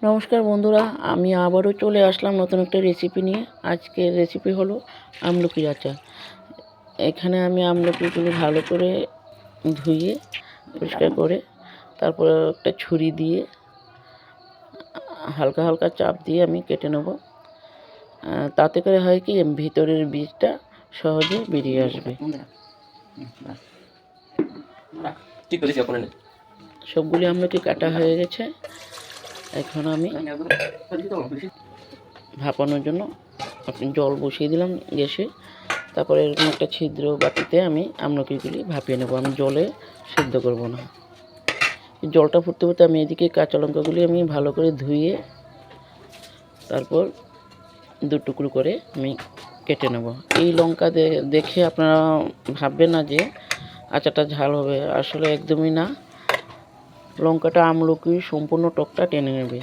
নমস্কার বন্ধুরা, আমি আবারও চলে আসলাম নতুন একটা রেসিপি নিয়ে। আজকের রেসিপি হলো আমলকির আচার। এখানে আমি আমলকিগুলো ভালো করে ধুয়ে পরিষ্কার করে তারপর একটা ছুরি দিয়ে হালকা হালকা চাপ দিয়ে আমি কেটে নেব। তাতে করে হয় কি ভিতরের বীজটা সহজে বেরিয়ে আসবে। সবগুলি আমলকি কাটা হয়ে গেছে। এখন আমি ভাপানোর জন্য জল বসিয়ে দিলাম গ্যাসে। তারপরে এরকম একটা ছিদ্র বাটিতে আমি আমলকিগুলি ভাপিয়ে নেব। আমি জলে সিদ্ধ করব না। জলটা ফুটতে ফুটতে আমি এদিকে কাঁচা লঙ্কাগুলি আমি ভালো করে ধুয়ে তারপর দু টুকরো করে আমি কেটে নেব। এই লঙ্কা দেখে আপনারা ভাববেন না যে আচারটা ঝাল হবে, আসলে একদমই না। লঙ্কাটা আমলকি সম্পূর্ণ টকটা টেনে নেবে।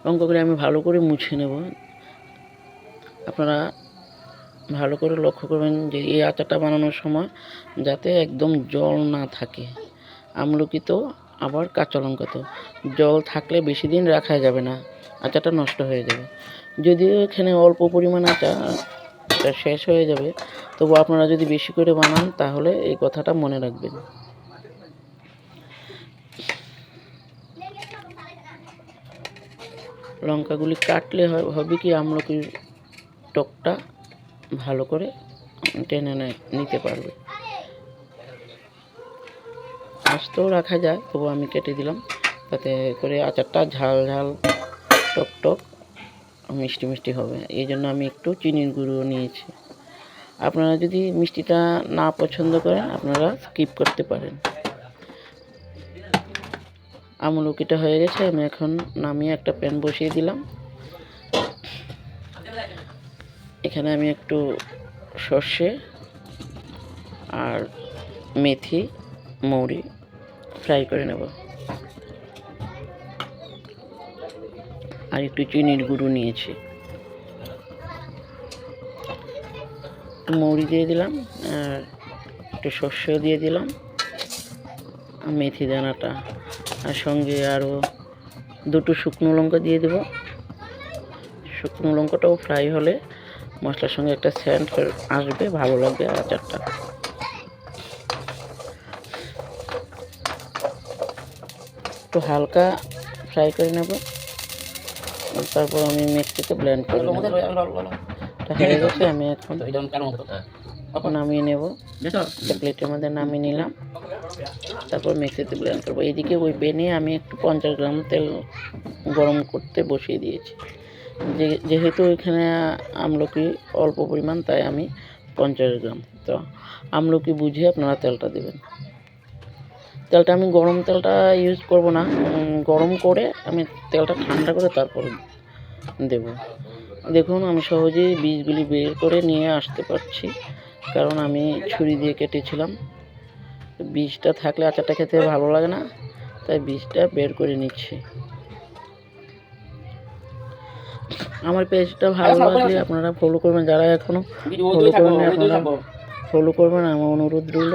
লঙ্কাগুলি আমি ভালো করে মুছে নেব। আপনারা ভালো করে লক্ষ্য করবেন যে এই আচারটা বানানোর সময় যাতে একদম জল না থাকে। আমলকি তো আবার কাঁচা লঙ্কা তো জল থাকলে বেশি দিন রাখা যাবে না, আচারটা নষ্ট হয়ে যাবে। যদিও এখানে অল্প পরিমাণ আচারটা শেষ হয়ে যাবে, তবু আপনারা যদি বেশি করে বানান তাহলে এই কথাটা মনে রাখবেন। লঙ্কাগুলি কাটলে হবে কি আমলকির টকটা ভালো করে টেনে নিতে পারবে। আস্তেও রাখা যায়, তবু আমি কেটে দিলাম তাতে করে আচারটা ঝাল ঝাল টক টক মিষ্টি মিষ্টি হবে। এই জন্য আমি একটু চিনির গুঁড়ো নিয়েছি। আপনারা যদি মিষ্টিটা না পছন্দ করেন আপনারা স্কিপ করতে পারেন। আমলকিটা হয়ে গেছে, আমি এখন নামিয়ে একটা প্যান বসিয়ে দিলাম। এখানে আমি একটু সর্ষে আর মেথি মৌরি ফ্রাই করে নেব, আর একটু চিনির গুঁড়ো নিয়েছি। মৌরি দিয়ে দিলাম আর একটু সর্ষেও দিয়ে দিলাম, মেথি দানাটা, আর সঙ্গে আরও দুটো শুকনো লঙ্কা দিয়ে দেব। শুকনো লঙ্কাটাও ফ্রাই হলে মশলার সঙ্গে একটা সেন্ট আসবে, ভালো লাগবে আচারটা। একটু হালকা ফ্রাই করে নেব, তারপর আমি মিক্সিতে ব্লেন্ড করে নেব। হয়ে গেছে, আমি এখন নামিয়ে নেব। একটা প্লেটের মধ্যে নামিয়ে নিলাম, তারপর মিক্সিতে ব্লেন্ড করবো। এইদিকে ওই প্যানে আমি একটু 50 গ্রাম তেল গরম করতে বসিয়ে দিয়েছি। যেহেতু এখানে আমলকি অল্প পরিমাণ, তাই আমি 50 গ্রাম। তো আমলকি বুঝে আপনারা তেলটা দেবেন। তেলটা আমি গরম তেলটা ইউজ করব না, গরম করে আমি তেলটা ঠান্ডা করে তারপর দেব। দেখুন আমি সহজেই বীজগুলি বের করে নিয়ে আসতে পারছি, কারণ আমি ছুরি দিয়ে কেটেছিলাম। বীজটা থাকলে আচারটা খেতে ভালো লাগে না, তাই বীজটা বের করে নিচ্ছি। আমার পেজটা ভালো লাগলে আপনারা ফলো করবেন, যারা এখনও ফলো করেন আপনারা ফলো করবেন, আমার অনুরোধ রইল।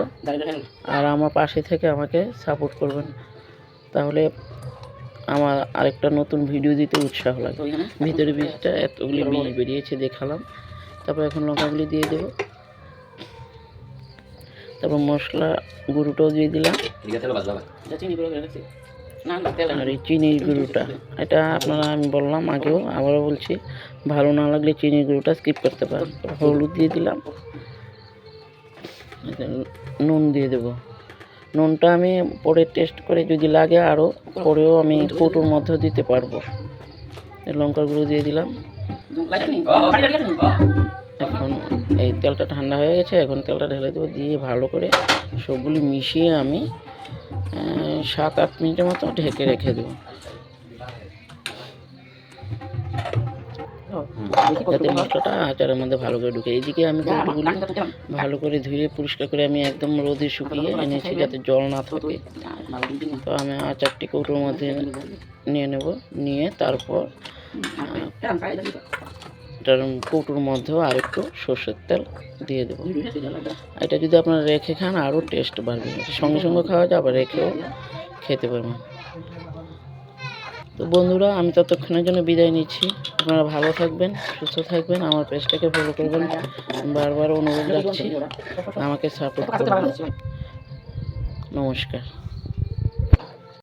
আর আমার পাশে থেকে আমাকে সাপোর্ট করবেন, তাহলে আমার আরেকটা নতুন ভিডিও দিতে উৎসাহ লাগে। ভিতরে বীজটা এতগুলি বীজ বেরিয়েছে দেখালাম। তারপর এখন লঙ্কাগুলি দিয়ে দেব, তারপর মশলা গুঁড়োটাও দিয়ে দিলাম, আর এই চিনির গুঁড়োটা, এটা আপনারা আমি বললাম আগেও, আবারও বলছি, ভালো না লাগলে চিনির গুঁড়োটা স্কিপ করতে পারেন। হলুদ দিয়ে দিলাম, নুন দিয়ে দেব। নুনটা আমি পরে টেস্ট করে যদি লাগে আরও পরেও আমি কৌটোর মধ্যে দিতে পারবো। লঙ্কার গুঁড়ো দিয়ে দিলাম। এখন এই তেলটা ঠান্ডা হয়ে গেছে, এখন তেলটা ঢেলে দেবো, দিয়ে ভালো করে সবগুলি মিশিয়ে আমি 7-8 মিনিটের মতো ঢেকে রেখে দেবো, যাতে মশলাটা আচারের মধ্যে ভালো করে ঢুকে। এইদিকে আমি কৌটোগুলি ভালো করে ধুয়ে পরিষ্কার করে আমি একদম রোদে শুকিয়ে এনেছি, যাতে জল না থাকে। তো আমি আচারটি কৌটোর মধ্যে নিয়ে নেব, নিয়ে তারপর কৌটোর মধ্যেও আর একটু সর্ষের তেল দিয়ে দেবো। এটা যদি আপনারা রেখে খান আরও টেস্ট বাড়বে। সঙ্গে সঙ্গে খাওয়া যায়, আবার রেখেও খেতে পারবেন। তো বন্ধুরা, আমি ততক্ষণের জন্য বিদায় নিচ্ছি। আপনারা ভালো থাকবেন, সুস্থ থাকবেন, আমার পেজটাকে ফলো করবেন। বারবার অনুরোধ রাখছি, আমাকে সাপোর্ট করবেন। নমস্কার।